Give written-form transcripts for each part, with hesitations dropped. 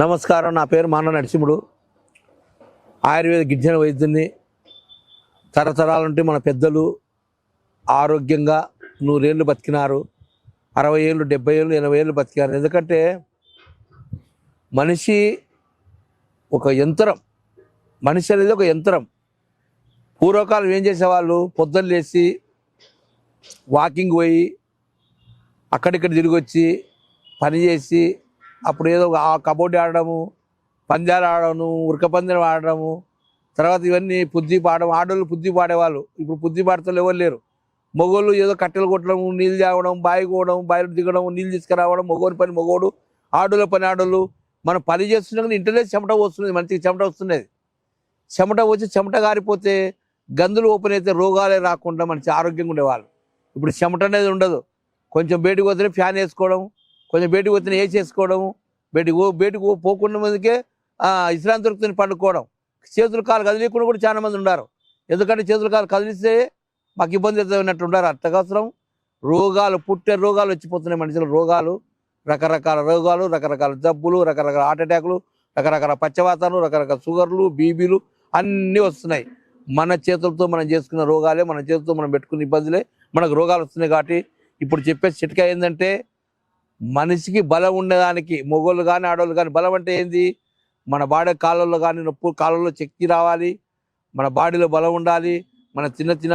నమస్కారం. నా పేరు మాన నరసింహుడు. ఆయుర్వేద గిరిజన వైద్యుని. తరతరాల నుండి మన పెద్దలు ఆరోగ్యంగా 100 ఏళ్ళు బతికినారు. 60 ఏళ్ళు, 70 ఏళ్ళు, 80 ఏళ్ళు బతికారు. ఎందుకంటే మనిషి ఒక యంత్రం. మనిషి అనేది ఒక యంత్రం. పూర్వకాలం ఏం చేసేవాళ్ళు? పొద్దున్న లేచి వాకింగ్ పోయి అక్కడిక్కడ తిరిగి వచ్చి పని చేసి అప్పుడు ఏదో కబడ్డీ ఆడడము, పందాలు ఆడడము, ఉరక పందెం ఆడడము, తర్వాత ఇవన్నీ పుద్ది పాడడం. ఆడవాళ్ళు పుద్ది పాడేవాళ్ళు. ఇప్పుడు పుద్ది పాడతారు ఎవరు లేరు. మగోళ్ళు ఏదో కట్టెలు కొట్టడం, నీళ్ళు తాగడం, బావి పోవడం, బావిలో దిగడం, నీళ్ళు తీసుకురావడం. మగోని పని మగోడు, ఆడోళ్ళ పని ఆడోళ్ళు. మనం పని చేస్తున్నాం కానీ ఇంటనే చెమట వస్తున్నది. మంచిగా చెమట వస్తున్నది. చెమట వచ్చి చెమట గారిపోతే గందులు ఓపెన్ అయితే రోగాలే రాకుండా మంచి ఆరోగ్యంగా ఉండేవాళ్ళు. ఇప్పుడు చెమట అనేది ఉండదు. కొంచెం బయటకు పోతేనే ఫ్యాన్ వేసుకోవడం, కొంచెం బయటకు పోతేనే ఏసీ వేసుకోవడము, బయటకు పోకుండా మందికే విశ్రాంతి దొరుకుతుంది పండుకోవడం. చేతులు కాలు కదిలియకుండా కూడా చాలా మంది ఉన్నారు. ఎందుకంటే చేతులు కాలు కదిలిస్తే మాకు ఇబ్బంది అవుతున్నట్టు ఉన్నారు. అర్థకవసరం రోగాలు, పుట్టే రోగాలు వచ్చిపోతున్నాయి. మనుషుల రోగాలు, రకరకాల రోగాలు, రకరకాల జబ్బులు, రకరకాల హార్ట్ అటాక్లు, రకరకాల పచ్చవాతాలు, రకరకాల షుగర్లు, బీపీలు అన్నీ వస్తున్నాయి. మన చేతులతో మనం చేసుకున్న రోగాలే, మన చేతులతో మనం పెట్టుకున్న ఇబ్బందులే మనకు రోగాలు వస్తున్నాయి. కాబట్టి ఇప్పుడు చెప్పే చిట్కా ఏంటంటే, మనిషికి బలం ఉండడానికి మొగోళ్ళు కానీ ఆడవాళ్ళు కానీ, బలం అంటే ఏంది? మన బాడీ కాళ్ళల్లో కానీ నొప్పు, కాళ్ళల్లో శక్తి రావాలి, మన బాడీలో బలం ఉండాలి, మన తిన్న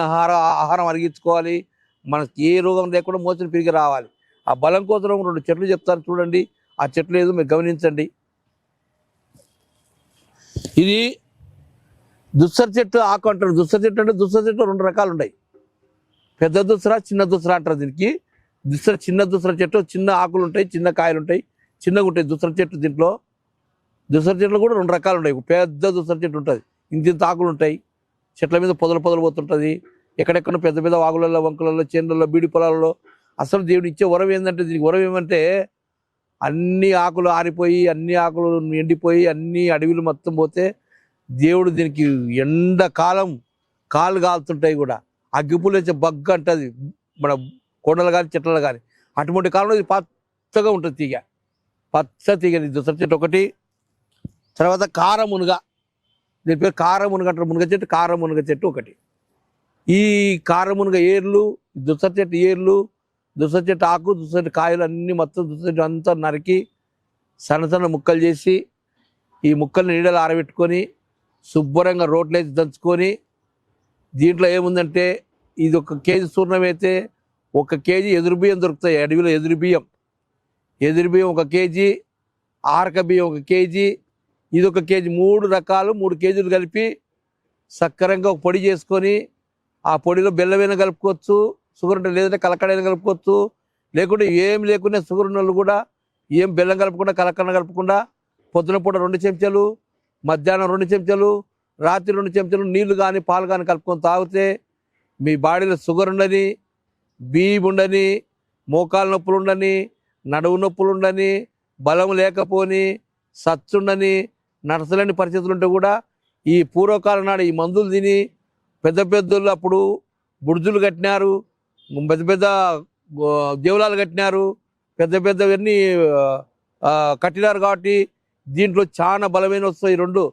ఆహారం అరిగించుకోవాలి, మనకి ఏ రోగం లేకుండా మోచన పెరిగి రావాలి. ఆ బలం కోసం 2 చెట్లు చెప్తాను చూడండి. ఆ చెట్లు ఏదో మీరు గమనించండి. ఇది దుస్సర చెట్టు ఆకు అంటారు. దుస్సర చెట్టు అంటే దుస్సర చెట్లు 2 రకాలు ఉన్నాయి. పెద్ద దుస్సర, చిన్న దుస్సర అంటారు దీనికి. దుస్సర చిన్న దుస్సర చెట్టు, చిన్న ఆకులు ఉంటాయి, చిన్న కాయలు ఉంటాయి, చిన్నగా ఉంటాయి దుస్సర చెట్టు. దీంట్లో దుస్సర చెట్లు కూడా 2 రకాలు ఉన్నాయి. పెద్ద దుస్సర చెట్టు ఉంటుంది, ఇంత ఆకులు ఉంటాయి, చెట్ల మీద పొదలు పోతుంటుంది. ఎక్కడెక్కడ పెద్ద పెద్ద వాగులలో, వంకలలో, చేనులలో, బీడి పొలాలలో. అసలు దేవుడు ఇచ్చే వరం ఏంటంటే, దీనికి వరం ఏమంటే, అన్ని ఆకులు ఆరిపోయి, అన్ని ఆకులు ఎండిపోయి, అన్ని అడవిలు మొత్తం పోతే దేవుడు దీనికి ఎండాకాలం కాలు కాలుతుంటాయి కూడా. అగ్గిపులు వచ్చే బగ్గ అంటుంది మన కొండలు కానీ చెట్లలో కానీ. అటువంటి కాలంలో ఇది పచ్చగా ఉంటుంది తీగ, పచ్చ తీగ. దుసర చెట్టు ఒకటి. తర్వాత కారమునుగ, దీని పేరు కారమునుగ అంటారు. మునగ చెట్టు, కారమునుగ చెట్టు ఒకటి. ఈ కారమునుగ ఏర్లు, దుసర చెట్టు ఏర్లు, దుసర చెట్టు ఆకు, దుసర చెట్టు కాయలు అన్నీ మొత్తం దుసర చెట్టు అంతా నరికి సన్న ముక్కలు చేసి, ఈ ముక్కల్ని నీడలు ఆరబెట్టుకొని శుభ్రంగా రోట్లేసి దంచుకొని, దీంట్లో ఏముందంటే, ఇది 1 కేజీ చూర్ణం అయితే 1 కేజీ ఎదురు బియ్యం దొరుకుతాయి అడవిలో. ఎదురు బియ్యం 1 కేజీ, ఆరక బియ్యం 1 కేజీ, ఇది 1 కేజీ. 3 రకాలు 3 కేజీలు కలిపి సక్కరంగా ఒక పొడి చేసుకొని, ఆ పొడిలో బెల్లమైనా కలుపుకోవచ్చు, షుగర్ ఉంటే, లేదంటే కలకడైనా కలుపుకోవచ్చు. లేకుంటే ఏం లేకుండా షుగర్ ఉన్న వాళ్ళు కూడా ఏం బెల్లం కలుపుకుండా, కలకడ కలుపుకుండా పొద్దున పూట 2 చెంచాలు, మధ్యాహ్నం 2 చెంచాలు, రాత్రి 2 చెంచాలు నీళ్లు కానీ పాలు కానీ కలుపుకొని తాగితే మీ బాడీలో షుగర్ ఉండని, బీపీ ఉండని, మోకాలు నొప్పులు ఉండని, నడువు నొప్పులు ఉండని, బలం లేకపోని, సచ్చుండని, నడసలేని పరిస్థితులు ఉంటే కూడా ఈ పూర్వకాలం నాడు ఈ మందులు తిని పెద్ద పెద్దోళ్ళు అప్పుడు బుర్జులు కట్టినారు, పెద్ద పెద్ద దేవులాలు కట్టినారు, పెద్ద పెద్దవన్నీ కట్టినారు. కాబట్టి దీంట్లో చాలా బలమైన వస్తాయి 2.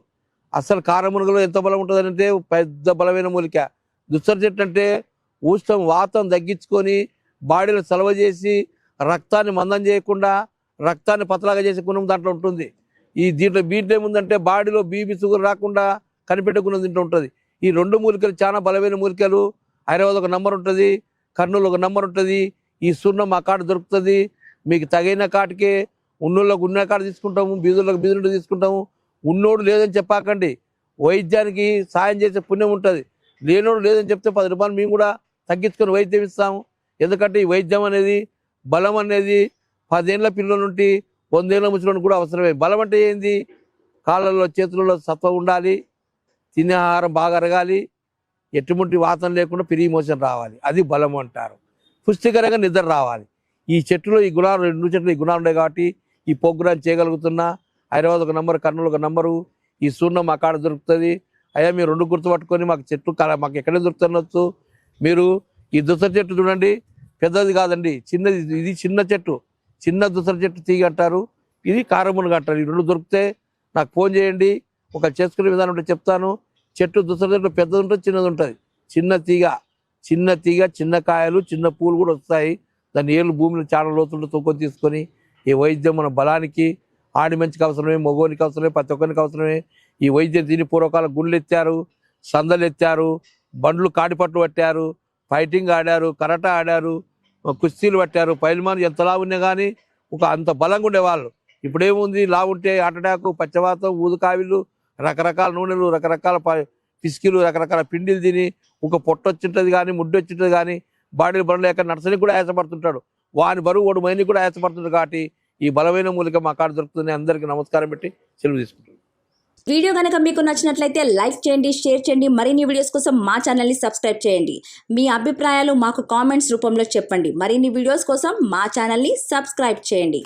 అసలు కారమునుగలో ఎంత బలం ఉంటుందంటే పెద్ద బలమైన మూలిక. దుస్సర చెట్టు అంటే ఉష్ణం, వాతం తగ్గించుకొని బాడీలో చలవ చేసి రక్తాన్ని మందం చేయకుండా, రక్తాన్ని పతలాగా చేసే గుణం దాంట్లో ఉంటుంది. దీంట్లో ఏముందంటే, బాడీలో బీపీ షుగర్ రాకుండా కనిపెట్టే గుణం దీంట్లో ఉంటుంది. ఈ 2 మూలికలు చాలా బలమైన మూలికలు. హైదరాబాద్ 1 నంబర్ ఉంటుంది, కర్నూలు 1 నంబర్ ఉంటుంది. ఈ సున్నం ఆ కాడ దొరుకుతుంది. మీకు తగిన కాటికే ఉన్నోళ్ళకు ఉన్న కాడ తీసుకుంటాము, బీదులకు బీదులు తీసుకుంటాము. ఉన్నోడు లేదని చెప్పాకండి, వైద్యానికి సాయం చేసే పుణ్యం ఉంటుంది. లేనోడు లేదని చెప్తే 10 రూపాయలు మేము కూడా తగ్గించుకొని వైద్యం ఇస్తాము. ఎందుకంటే ఈ వైద్యం అనేది, బలం అనేది 10 ఏళ్ళ పిల్లల నుండి 100 ఏళ్ళ ముసలిని కూడా అవసరమే. బలం అంటే ఏంది? కాళ్ళల్లో చేతులలో సత్వ ఉండాలి, తినే ఆహారం బాగా అరగాలి, ఎటువంటి వాతం లేకుండా పిరిగి మోషన్ రావాలి, అది బలం అంటారు. పుష్టికరంగా నిద్ర రావాలి. ఈ చెట్టులో ఈ గుణాలు, 2 చెట్లు ఈ గుణాలు ఉన్నాయి. కాబట్టి ఈ ప్రోగ్రాం చేయగలుగుతున్నా. Hyderabad 1 number, Kurnool 1 number. ఈ సూర్ణం మా కాడ దొరుకుతుంది. అయ్యా మీరు 2 గుర్తుపట్టుకొని మాకు చెట్లు మాకు ఎక్కడే దొరుకుతున్నచ్చు. మీరు ఈ దుసర చెట్టు చూడండి, పెద్దది కాదండి, చిన్నది. ఇది చిన్న చెట్టు, చిన్న దుసర చెట్టు తీగ అంటారు. ఇది కారమునగ అంటారు. ఈ 2 దొరికితే నాకు ఫోన్ చేయండి, ఒక చేసుకునే విధానం ఉంటే చెప్తాను. చెట్టు దుసర చెట్టు పెద్దది ఉంటుంది, చిన్నది ఉంటుంది. చిన్న తీగ చిన్న కాయలు చిన్న పూలు కూడా వస్తాయి. దాని ఏళ్ళు భూమిలో చాలా లోతుంటే తొక్కొని తీసుకొని ఈ వైద్యం మన బలానికి ఆడి మంచికి అవసరమే, మగోనికి అవసరమే, ప్రతి ఒక్కరికి అవసరమే. ఈ వైద్యం దీని పూర్వకాల గుండ్లు ఎత్తారు, సందలు ఎత్తారు, బండ్లు కాడిపట్లు పట్టారు, ఫైటింగ్ ఆడారు, కరాటా ఆడారు, కుస్తీలు పట్టారు. పైల్మాన్ ఎంత లావు ఉన్నా కానీ ఒక అంత బలంగా ఉండేవాళ్ళు. ఇప్పుడేముంది, లావు ఉంటే హార్ట్ అటాక్, పచ్చవాతం, ఊదుకావిళ్ళు, రకరకాల నూనెలు, రకరకాల పిసికిలు, రకరకాల పిండిలు తిని ఒక పొట్ట వచ్చింటుంది కానీ ముడ్డు వచ్చింటుంది కానీ బాడీలు బలం లేక నర్సనికి కూడా ఆయాసపడుతుంటాడు. వాని బరువు వాడు మైనికి కూడా ఆయాసపడుతుంటాడు. కాబట్టి ఈ బలమైన మూలిక మా కాడ దొరుకుతుంది. అందరికీ నమస్కారం పెట్టి సెలవు తీసుకుంటాను. వీడియో కనుక మీకు నచ్చినట్లయితే లైక్ చేయండి, షేర్ చేయండి. మరిన్ని వీడియోస్ కోసం మా ఛానల్ని సబ్స్క్రైబ్ చేయండి. మీ అభిప్రాయాలు మాకు కామెంట్స్ రూపంలో చెప్పండి. మరిన్ని వీడియోస్ కోసం మా ఛానల్ని సబ్స్క్రైబ్ చేయండి.